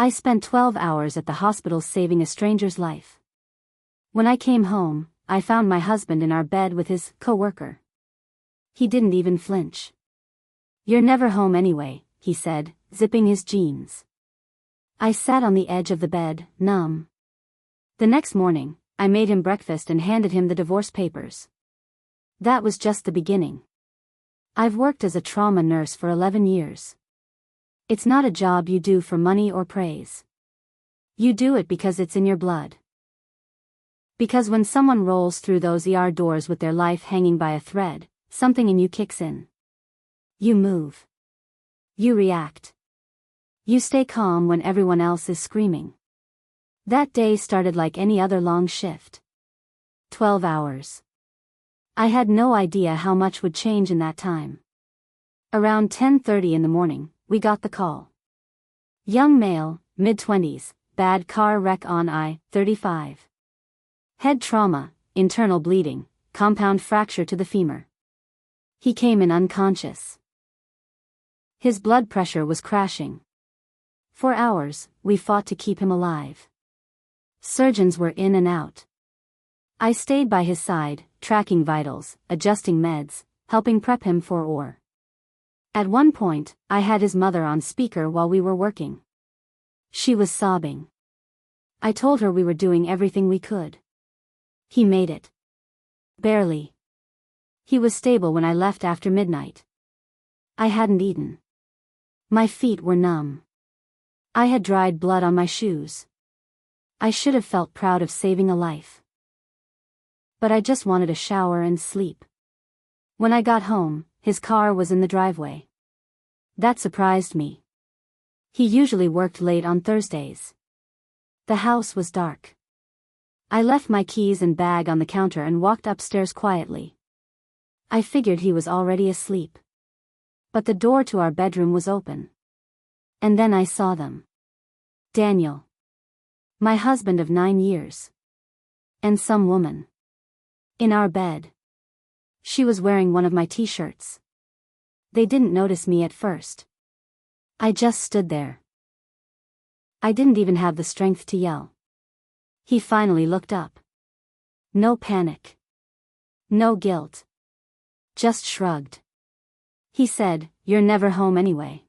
I spent 12 hours at the hospital saving a stranger's life. When I came home, I found my husband in our bed with his coworker. He didn't even flinch. "You're never home anyway," he said, zipping his jeans. I sat on the edge of the bed, numb. The next morning, I made him breakfast and handed him the divorce papers. That was just the beginning. I've worked as a trauma nurse for 11 years. It's not a job you do for money or praise. You do it because it's in your blood. Because when someone rolls through those ER doors with their life hanging by a thread, something in you kicks in. You move. You react. You stay calm when everyone else is screaming. That day started like any other long shift. 12 hours. I had no idea how much would change in that time. Around 10:30 in the morning, we got the call. Young male, mid-20s, bad car wreck on I-35. Head trauma, internal bleeding, compound fracture to the femur. He came in unconscious. His blood pressure was crashing. For hours, we fought to keep him alive. Surgeons were in and out. I stayed by his side, tracking vitals, adjusting meds, helping prep him for OR. At one point, I had his mother on speaker while we were working. She was sobbing. I told her we were doing everything we could. He made it. Barely. He was stable when I left after midnight. I hadn't eaten. My feet were numb. I had dried blood on my shoes. I should have felt proud of saving a life. But I just wanted a shower and sleep. When I got home, his car was in the driveway. That surprised me. He usually worked late on Thursdays. The house was dark. I left my keys and bag on the counter and walked upstairs quietly. I figured he was already asleep. But the door to our bedroom was open. And then I saw them. Daniel. My husband of 9 years. And some woman. In our bed. She was wearing one of my t-shirts. They didn't notice me at first. I just stood there. I didn't even have the strength to yell. He finally looked up. No panic. No guilt. Just shrugged. He said, "You're never home anyway."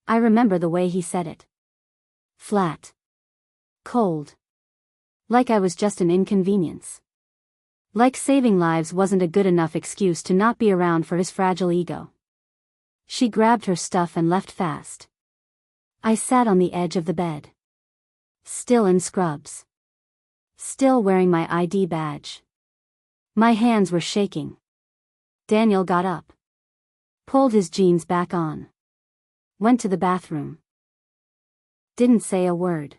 I remember the way he said it. Flat. Cold. Like I was just an inconvenience. Like saving lives wasn't a good enough excuse to not be around for his fragile ego. She grabbed her stuff and left fast. I sat on the edge of the bed. Still in scrubs. Still wearing my ID badge. My hands were shaking. Daniel got up. Pulled his jeans back on. Went to the bathroom. Didn't say a word.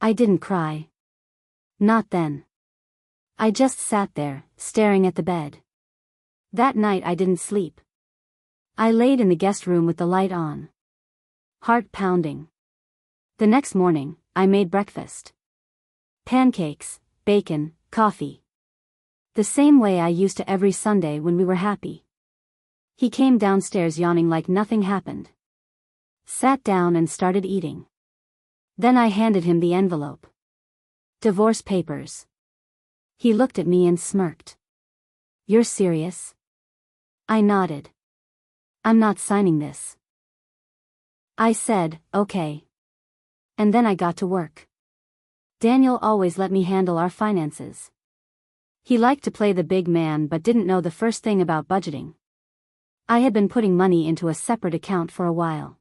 I didn't cry. Not then. I just sat there, staring at the bed. That night I didn't sleep. I laid in the guest room with the light on. Heart pounding. The next morning, I made breakfast. Pancakes, bacon, coffee. The same way I used to every Sunday when we were happy. He came downstairs yawning like nothing happened. Sat down and started eating. Then I handed him the envelope. Divorce papers. He looked at me and smirked. "You're serious?" I nodded. "I'm not signing this." I said, "Okay." And then I got to work. Daniel always let me handle our finances. He liked to play the big man but didn't know the first thing about budgeting. I had been putting money into a separate account for a while.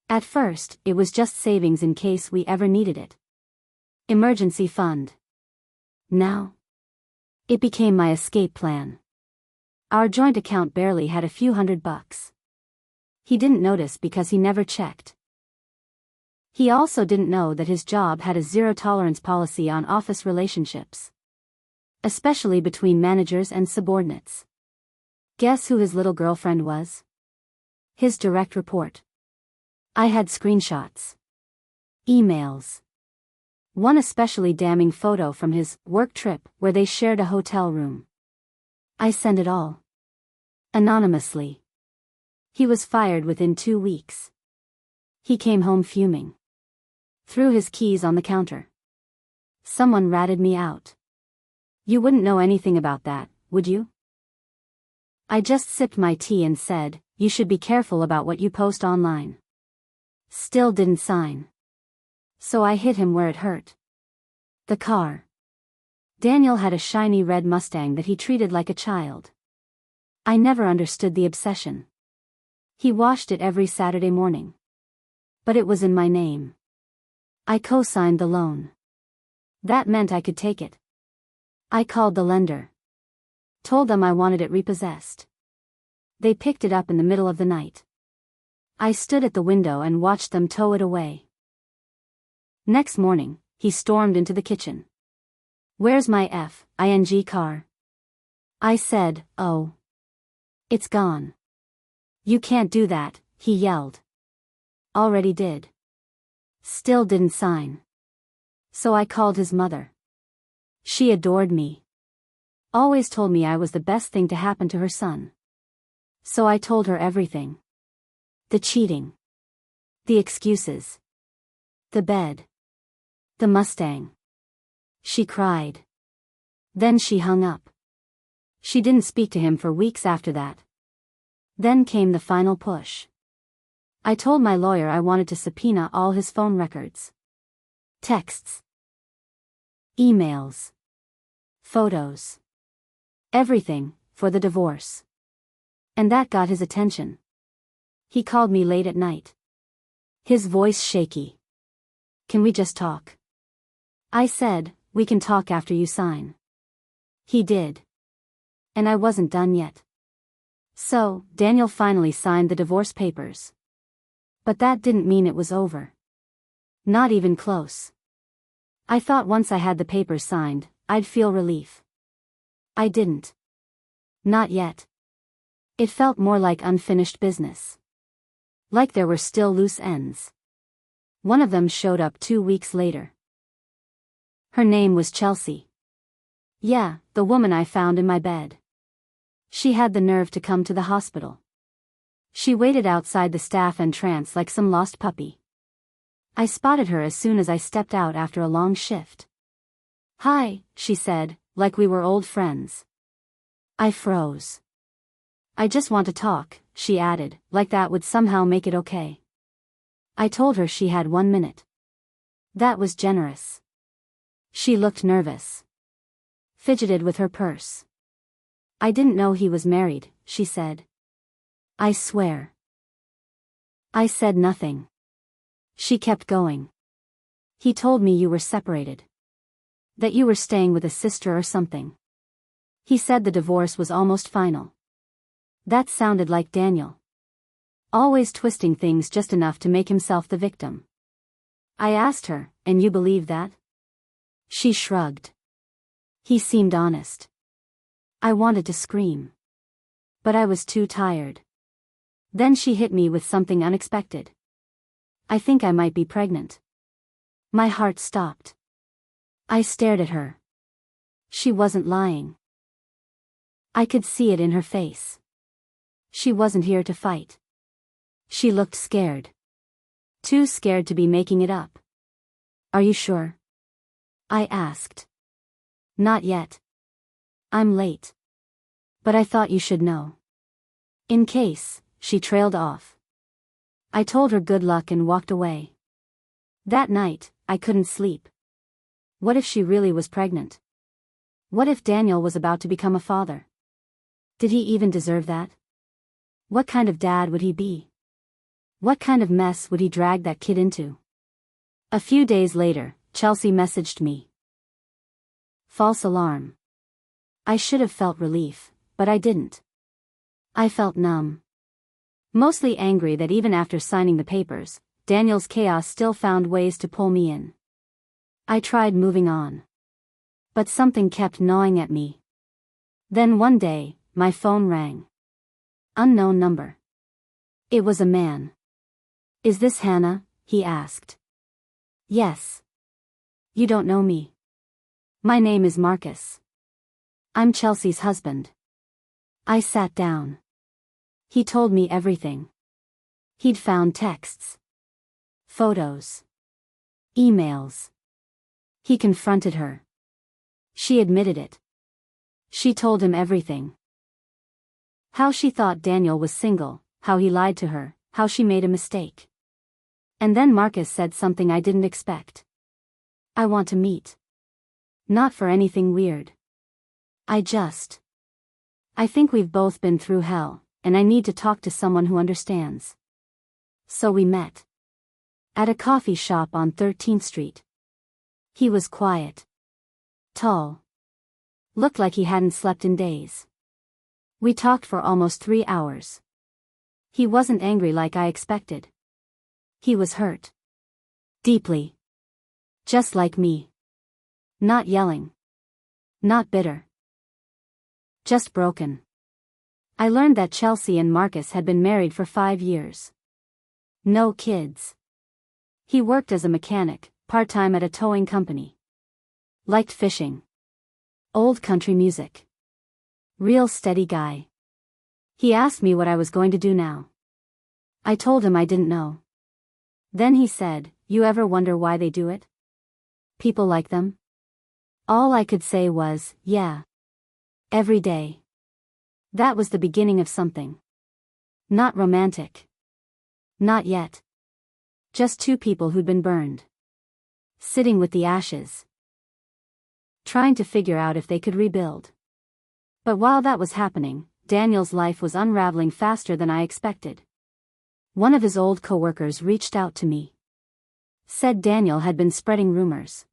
At first, it was just savings in case we ever needed it. Emergency fund. Now, it became my escape plan. Our joint account barely had a few $100. He didn't notice because he never checked. He also didn't know that his job had a zero-tolerance policy on office relationships. Especially between managers and subordinates. Guess who his little girlfriend was? His direct report. I had screenshots. Emails. One especially damning photo from his work trip where they shared a hotel room. I sent it all. Anonymously. He was fired within 2 weeks. He came home fuming. Threw his keys on the counter. Someone ratted me out. You wouldn't know anything about that, would you? I just sipped my tea and said, you should be careful about what you post online. Still didn't sign. So I hit him where it hurt. The car. Daniel had a shiny red Mustang that he treated like a child. I never understood the obsession. He washed it every Saturday morning. But it was in my name. I co-signed the loan. That meant I could take it. I called the lender. Told them I wanted it repossessed. They picked it up in the middle of the night. I stood at the window and watched them tow it away. Next morning, he stormed into the kitchen. Where's my F.I.N.G. car? I said, oh. It's gone. You can't do that, he yelled. Already did. Still didn't sign. So I called his mother. She adored me. Always told me I was the best thing to happen to her son. So I told her everything. The cheating. The excuses. The bed. The Mustang. She cried. Then she hung up. She didn't speak to him for weeks after that. Then came the final push. I told my lawyer I wanted to subpoena all his phone records. Texts. Emails. Photos. Everything, for the divorce. And that got his attention. He called me late at night. His voice shaky. Can we just talk? I said, we can talk after you sign. He did. And I wasn't done yet. So, Daniel finally signed the divorce papers. But that didn't mean it was over. Not even close. I thought once I had the papers signed, I'd feel relief. I didn't. Not yet. It felt more like unfinished business. Like there were still loose ends. One of them showed up 2 weeks later. Her name was Chelsea. Yeah, the woman I found in my bed. She had the nerve to come to the hospital. She waited outside the staff entrance like some lost puppy. I spotted her as soon as I stepped out after a long shift. Hi, she said, like we were old friends. I froze. I just want to talk, she added, like that would somehow make it okay. I told her she had 1 minute. That was generous. She looked nervous. Fidgeted with her purse. I didn't know he was married, she said. I swear. I said nothing. She kept going. He told me you were separated. That you were staying with a sister or something. He said the divorce was almost final. That sounded like Daniel. Always twisting things just enough to make himself the victim. I asked her, and you believe that? She shrugged. He seemed honest. I wanted to scream. But I was too tired. Then she hit me with something unexpected. I think I might be pregnant. My heart stopped. I stared at her. She wasn't lying. I could see it in her face. She wasn't here to fight. She looked scared. Too scared to be making it up. Are you sure? I asked. Not yet. I'm late. But I thought you should know. In case, she trailed off. I told her good luck and walked away. That night, I couldn't sleep. What if she really was pregnant? What if Daniel was about to become a father? Did he even deserve that? What kind of dad would he be? What kind of mess would he drag that kid into? A few days later, Chelsea messaged me. False alarm. I should have felt relief, but I didn't. I felt numb. Mostly angry that even after signing the papers, Daniel's chaos still found ways to pull me in. I tried moving on. But something kept gnawing at me. Then one day, my phone rang. Unknown number. It was a man. Is this Hannah? He asked. Yes. You don't know me. My name is Marcus. I'm Chelsea's husband. I sat down. He told me everything. He'd found texts. Photos. Emails. He confronted her. She admitted it. She told him everything. How she thought Daniel was single, how he lied to her, how she made a mistake. And then Marcus said something I didn't expect. I want to meet. Not for anything weird. I think we've both been through hell, and I need to talk to someone who understands. So we met. At a coffee shop on 13th Street. He was quiet. Tall. Looked like he hadn't slept in days. We talked for almost 3 hours. He wasn't angry like I expected. He was hurt. Deeply. Just like me. Not yelling. Not bitter. Just broken. I learned that Chelsea and Marcus had been married for 5 years. No kids. He worked as a mechanic, part-time at a towing company. Liked fishing. Old country music. Real steady guy. He asked me what I was going to do now. I told him I didn't know. Then he said, "You ever wonder why they do it? People like them?" All I could say was, yeah. Every day. That was the beginning of something. Not romantic. Not yet. Just two people who'd been burned. Sitting with the ashes. Trying to figure out if they could rebuild. But while that was happening, Daniel's life was unraveling faster than I expected. One of his old coworkers reached out to me. Said Daniel had been spreading rumors.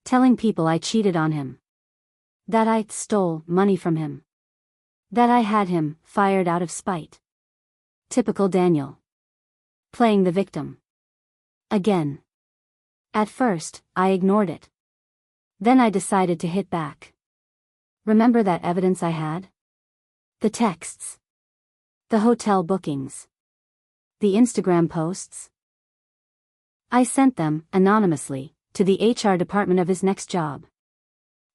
Telling people I cheated on him. That I stole money from him. That I had him fired out of spite. Typical Daniel. Playing the victim. Again. At first, I ignored it. Then I decided to hit back. Remember that evidence I had? The texts. The hotel bookings. The Instagram posts. I sent them, anonymously, to the HR department of his next job.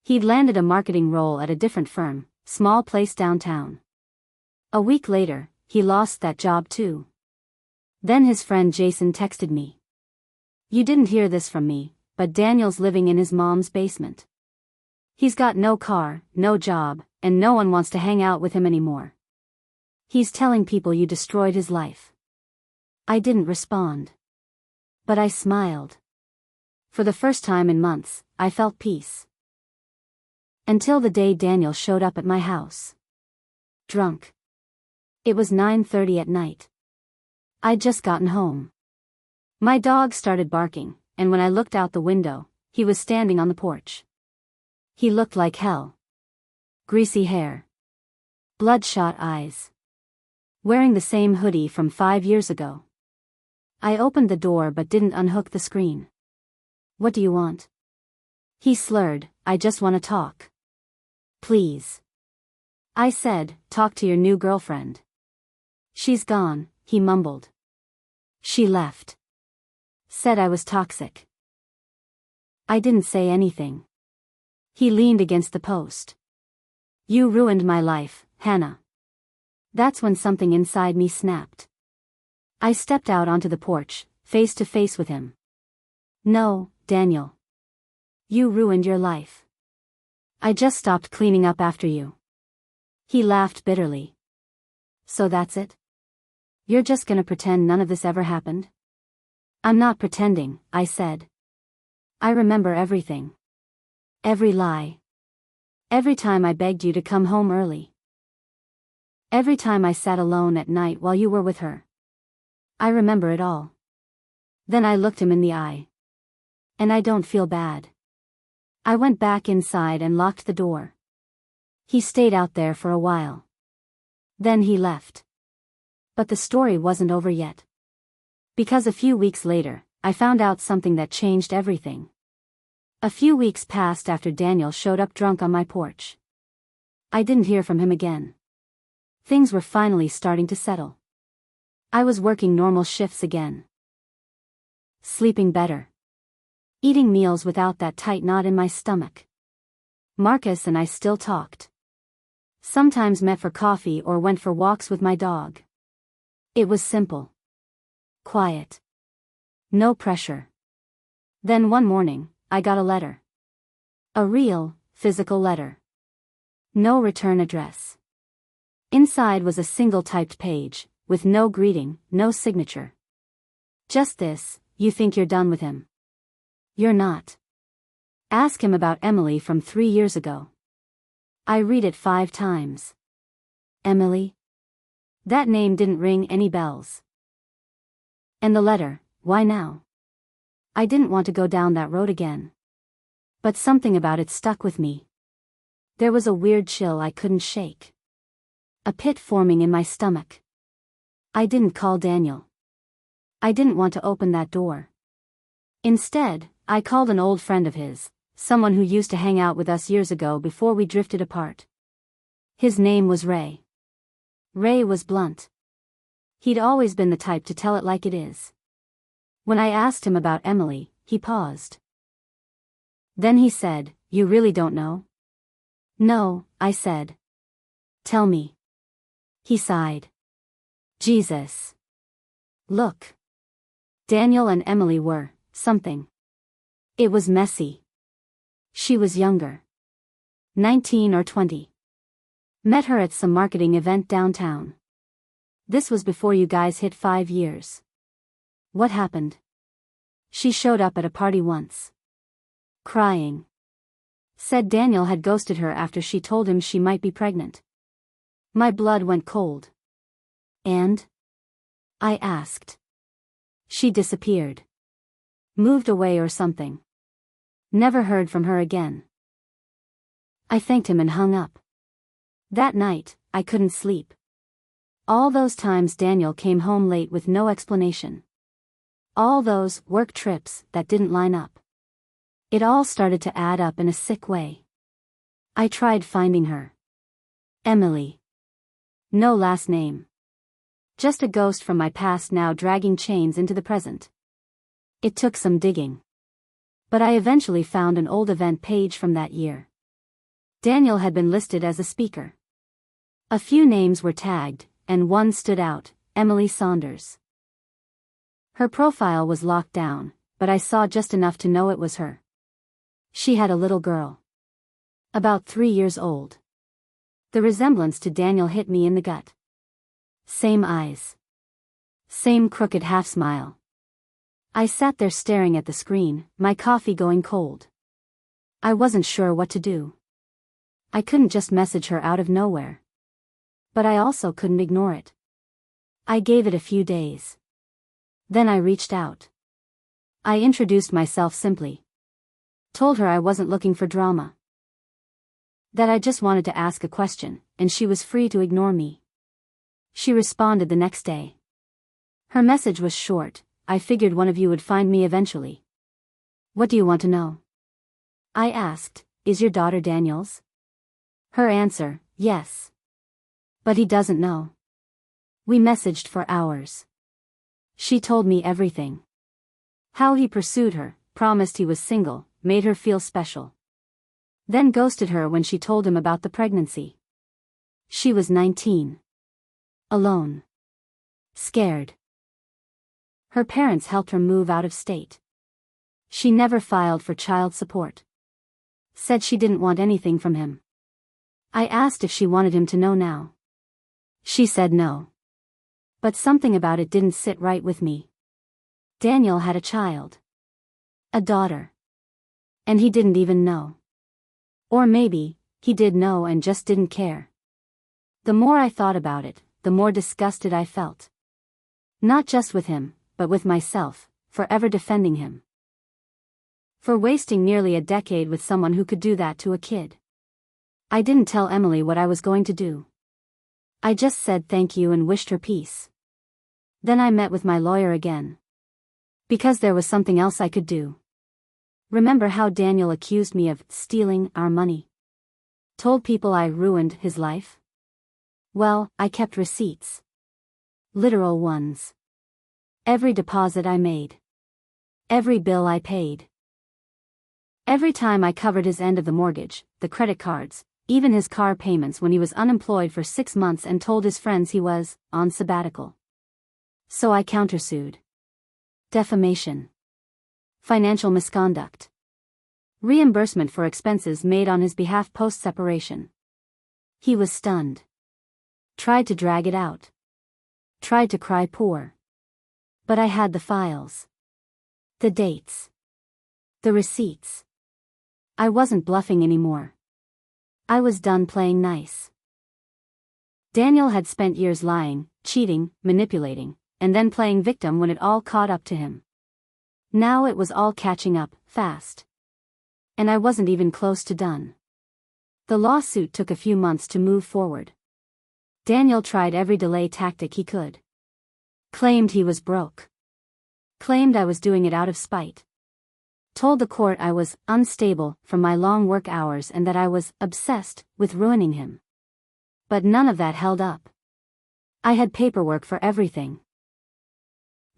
He'd landed a marketing role at a different firm, small place downtown. A week later, he lost that job too. Then his friend Jason texted me. "You didn't hear this from me, but Daniel's living in his mom's basement. He's got no car, no job, and no one wants to hang out with him anymore. He's telling people you destroyed his life." I didn't respond. But I smiled. For the first time in months, I felt peace. Until the day Daniel showed up at my house. Drunk. It was 9:30 at night. I'd just gotten home. My dog started barking, and when I looked out the window, he was standing on the porch. He looked like hell. Greasy hair. Bloodshot eyes. Wearing the same hoodie from 5 years ago. I opened the door but didn't unhook the screen. "What do you want?" He slurred, "I just want to talk." "Please." I said, "Talk to your new girlfriend." "She's gone," he mumbled. "She left. Said I was toxic." I didn't say anything. He leaned against the post. "You ruined my life, Hannah." That's when something inside me snapped. I stepped out onto the porch, face to face with him. "No, Daniel. You ruined your life. I just stopped cleaning up after you." He laughed bitterly. "So that's it? You're just gonna pretend none of this ever happened?" "I'm not pretending," I said. "I remember everything. Every lie. Every time I begged you to come home early. Every time I sat alone at night while you were with her. I remember it all." Then I looked him in the eye. "And I don't feel bad." I went back inside and locked the door. He stayed out there for a while. Then he left. But the story wasn't over yet. Because a few weeks later, I found out something that changed everything. A few weeks passed after Daniel showed up drunk on my porch. I didn't hear from him again. Things were finally starting to settle. I was working normal shifts again. Sleeping better. Eating meals without that tight knot in my stomach. Marcus and I still talked. Sometimes met for coffee or went for walks with my dog. It was simple. Quiet. No pressure. Then one morning, I got a letter. A real, physical letter. No return address. Inside was a single typed page, with no greeting, no signature. Just this: you think you're done with him. You're not. Ask him about Emily from 3 years ago. I read it 5 times. Emily? That name didn't ring any bells. And the letter, why now? I didn't want to go down that road again. But something about it stuck with me. There was a weird chill I couldn't shake. A pit forming in my stomach. I didn't call Daniel. I didn't want to open that door. Instead, I called an old friend of his, someone who used to hang out with us years ago before we drifted apart. His name was Ray. Ray was blunt. He'd always been the type to tell it like it is. When I asked him about Emily, he paused. Then he said, "You really don't know?" "No," I said. "Tell me." He sighed. Jesus. Look. Daniel and Emily were something. It was messy. She was younger. 19 or 20. Met her at some marketing event downtown. This was before you guys hit 5 years. What happened? She showed up at a party once. Crying. Said Daniel had ghosted her after she told him she might be pregnant. My blood went cold. And? I asked. She disappeared. Moved away or something. Never heard from her again. I thanked him and hung up. That night, I couldn't sleep. All those times Daniel came home late with no explanation. All those work trips that didn't line up. It all started to add up in a sick way. I tried finding her. Emily. No last name. Just a ghost from my past now dragging chains into the present. It took some digging. But I eventually found an old event page from that year. Daniel had been listed as a speaker. A few names were tagged, and one stood out: Emily Saunders. Her profile was locked down, but I saw just enough to know it was her. She had a little girl. About 3 years old. The resemblance to Daniel hit me in the gut. Same eyes. Same crooked half-smile. I sat there staring at the screen, my coffee going cold. I wasn't sure what to do. I couldn't just message her out of nowhere. But I also couldn't ignore it. I gave it a few days. Then I reached out. I introduced myself simply. Told her I wasn't looking for drama. That I just wanted to ask a question, and she was free to ignore me. She responded the next day. Her message was short: "I figured one of you would find me eventually. What do you want to know?" I asked, "Is your daughter Daniel's?" Her answer: "Yes. But he doesn't know." We messaged for hours. She told me everything. How he pursued her, promised he was single, made her feel special. Then ghosted her when she told him about the pregnancy. She was 19. Alone. Scared. Her parents helped her move out of state. She never filed for child support. Said she didn't want anything from him. I asked if she wanted him to know now. She said no. But something about it didn't sit right with me. Daniel had a child. A daughter. And he didn't even know. Or maybe, he did know and just didn't care. The more I thought about it, the more disgusted I felt. Not just with him, but with myself, for ever defending him. For wasting nearly a decade with someone who could do that to a kid. I didn't tell Emily what I was going to do. I just said thank you and wished her peace. Then I met with my lawyer again. Because there was something else I could do. Remember how Daniel accused me of stealing our money? Told people I ruined his life? Well, I kept receipts. Literal ones. Every deposit I made. Every bill I paid. Every time I covered his end of the mortgage, the credit cards, even his car payments when he was unemployed for 6 months and told his friends he was on sabbatical. So I countersued. Defamation. Financial misconduct. Reimbursement for expenses made on his behalf post-separation. He was stunned. Tried to drag it out. Tried to cry poor. But I had the files. The dates. The receipts. I wasn't bluffing anymore. I was done playing nice. Daniel had spent years lying, cheating, manipulating, and then playing victim when it all caught up to him. Now it was all catching up, fast. And I wasn't even close to done. The lawsuit took a few months to move forward. Daniel tried every delay tactic he could. Claimed he was broke. Claimed I was doing it out of spite. Told the court I was unstable from my long work hours and that I was obsessed with ruining him. But none of that held up. I had paperwork for everything.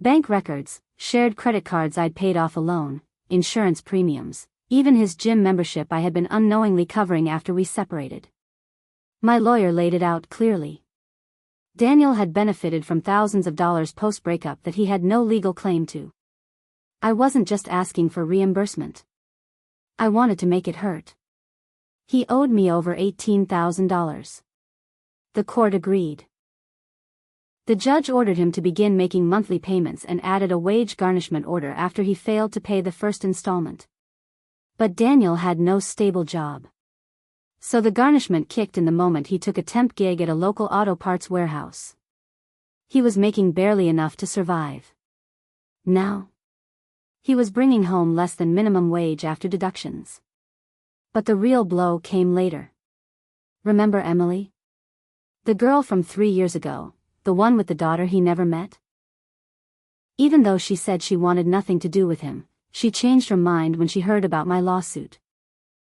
Bank records, shared credit cards I'd paid off alone, insurance premiums, even his gym membership I had been unknowingly covering after we separated. My lawyer laid it out clearly. Daniel had benefited from thousands of dollars post-breakup that he had no legal claim to. I wasn't just asking for reimbursement. I wanted to make it hurt. He owed me over $18,000. The court agreed. The judge ordered him to begin making monthly payments and added a wage garnishment order after he failed to pay the first installment. But Daniel had no stable job. So the garnishment kicked in the moment he took a temp gig at a local auto parts warehouse. He was making barely enough to survive. Now, he was bringing home less than minimum wage after deductions. But the real blow came later. Remember Emily? The girl from 3 years ago, the one with the daughter he never met? Even though she said she wanted nothing to do with him, she changed her mind when she heard about my lawsuit.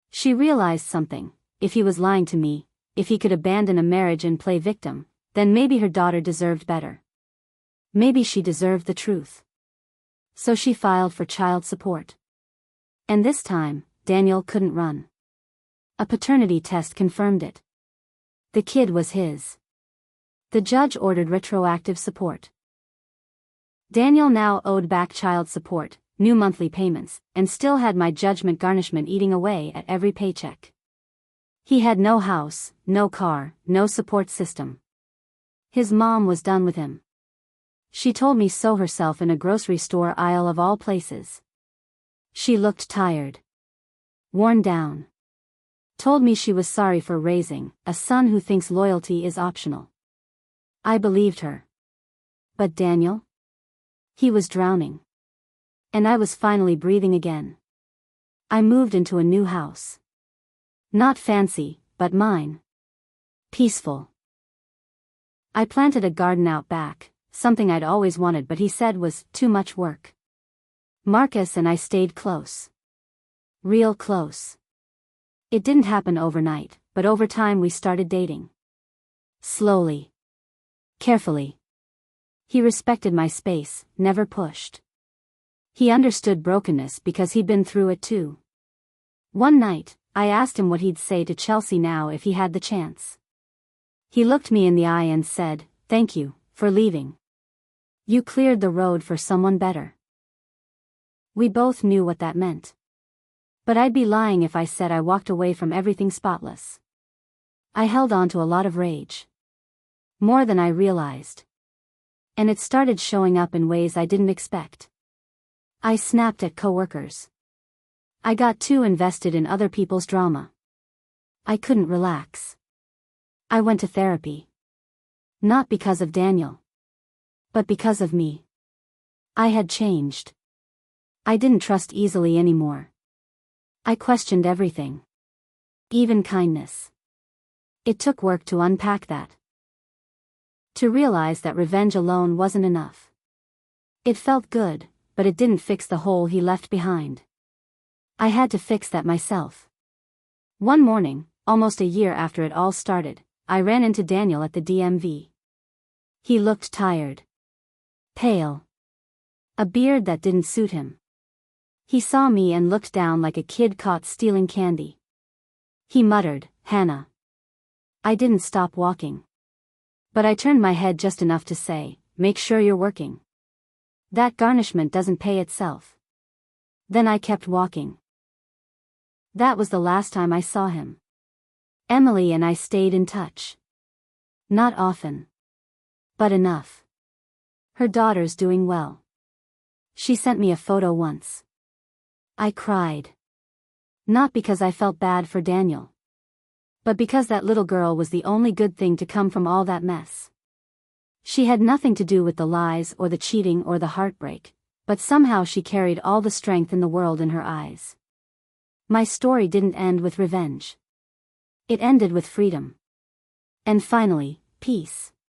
She realized something. If he was lying to me, if he could abandon a marriage and play victim, then maybe her daughter deserved better. Maybe she deserved the truth. So she filed for child support. And this time, Daniel couldn't run. A paternity test confirmed it. The kid was his. The judge ordered retroactive support. Daniel now owed back child support, new monthly payments, and still had my judgment garnishment eating away at every paycheck. He had no house, no car, no support system. His mom was done with him. She told me so herself in a grocery store aisle of all places. She looked tired. Worn down. Told me she was sorry for raising a son who thinks loyalty is optional. I believed her. But Daniel? He was drowning. And I was finally breathing again. I moved into a new house. Not fancy, but mine. Peaceful. I planted a garden out back, something I'd always wanted but he said was too much work. Marcus and I stayed close. Real close. It didn't happen overnight, but over time we started dating. Slowly. Carefully. He respected my space, never pushed. He understood brokenness because he'd been through it too. One night, I asked him what he'd say to Chelsea now if he had the chance. He looked me in the eye and said, "Thank you, for leaving. You cleared the road for someone better." We both knew what that meant. But I'd be lying if I said I walked away from everything spotless. I held on to a lot of rage. More than I realized. And it started showing up in ways I didn't expect. I snapped at coworkers. I got too invested in other people's drama. I couldn't relax. I went to therapy. Not because of Daniel. But because of me. I had changed. I didn't trust easily anymore. I questioned everything. Even kindness. It took work to unpack that. To realize that revenge alone wasn't enough. It felt good, but it didn't fix the hole he left behind. I had to fix that myself. One morning, almost a year after it all started, I ran into Daniel at the DMV. He looked tired. Pale. A beard that didn't suit him. He saw me and looked down like a kid caught stealing candy. He muttered, "Hannah." I didn't stop walking. But I turned my head just enough to say, "Make sure you're working. That garnishment doesn't pay itself." Then I kept walking. That was the last time I saw him. Emily and I stayed in touch. Not often. But enough. Her daughter's doing well. She sent me a photo once. I cried. Not because I felt bad for Daniel. But because that little girl was the only good thing to come from all that mess. She had nothing to do with the lies or the cheating or the heartbreak, but somehow she carried all the strength in the world in her eyes. My story didn't end with revenge. It ended with freedom. And finally, peace.